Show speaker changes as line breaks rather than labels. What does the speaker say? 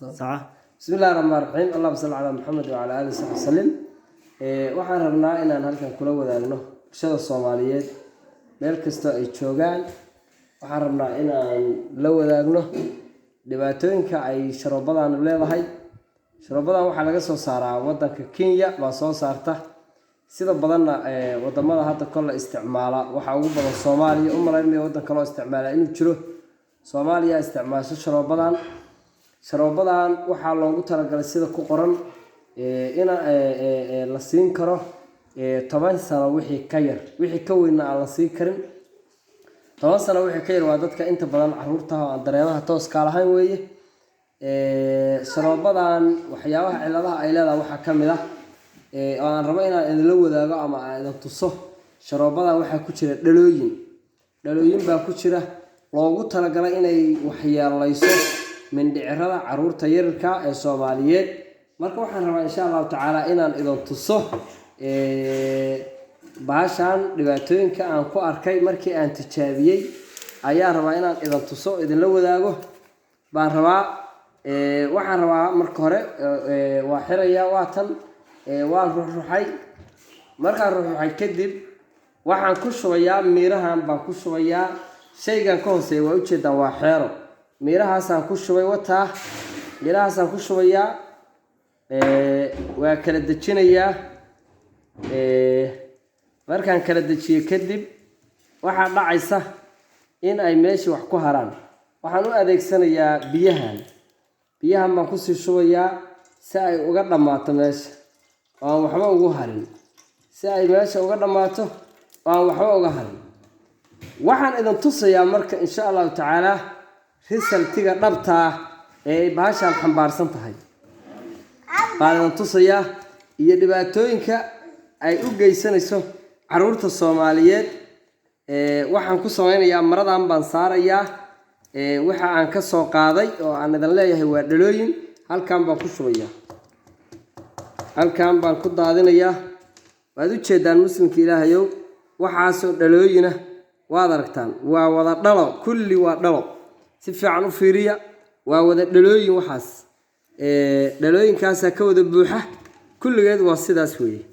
صح. بسم الله الرحمن الرحيم. اللهم صل على محمد وعلى آله وصحبه وسلم. waxaan rabnaa inaan halkan kula wadaagno bulshada Soomaaliyeed meel kasta ay joogaan. waxaan rabnaa inaan la wadaagno dhibaatooyinka ay sharoobadan leedahay. sharoobadan waxaa laga soo saaraa wadanka Kenya, baa soo saarta sida badanna wadamada hadda kala isticmaala waxa ugu badan Soomaaliya. u malaynaya wadan kale oo isticmaala inuu jiro. Soomaaliya isticmaasho sharoobadan waxaa loogu talagalay sida ku qoran in la siin karo 10 sano wixii ka yar, wixii ka weyn aan la siin karin. 10 sano wixii ka yar waa dadka inta badan caruurta aan dareemaha tooska lahayn weeye. sharoobadan waxyaabaha ciladaha ay leedahay waxa kamid ah oo aan rabo inaan idin la wadaago ama aan idin tuso. sharoobadan waxa ku jira dhalooyin baa ku jira loogu talagalay inay waxyeelayso mindhicirada caruurta yararka ee Soomaaliyeed. marka waxaan rabaa insha Allah taala inaan idin tuso baashan dhibaatooyinka aan ku arkay markii aan tijaabiyay ayaa rabaa inaan idin tuso idin la wadaago baan rabaa. waxaan rabaa marka hore waa xiraya waatan waan ruuxay. markaan ruuxay kadib waxaan ku shubayaa miirahan baan ku shubayaa shaygan ka hooseeya waa u jeedaan waa xeero. miirahaasaan ku shubay wataa miirahaasaan ku shubayaa waa kala dejinayaa. markaan kala dejiyo kadib waxaa dhacaysa in ay meeshii wax ku haraan. waxaan u adeegsanayaa biyahan baan ku sii shubayaa si ay uga dhamaato meesha oo aan waxba ugu harin. si ay meesha uga dhamaato oo aan waxba uga harin. waxaan idin tusayaa marka insha Allah taala resultiga dhabta ah ee baashan xambaarsan tahay. baan idin tusayaa iyo dhibaatooyinka ay u geysanayso caruurta Soomaaliyeed. waxaan ku sameynayaa maradan baan saarayaa waxa aan ka soo qaaday oo aan idin leeyahay waa dhalooyin. halkan baan ku shubayaa halkan baan ku daadinayaa. waad u jeedaan muslimka Ilaahayow waxaasoo dhalooyina waad aragtaan waa wada dhalo kulli waa dhalo. si fiican u fiiriya waa wada dhalooyin waxaas dhalooyinkaas ka wada buuxa kulligeed waa sidaas weeye.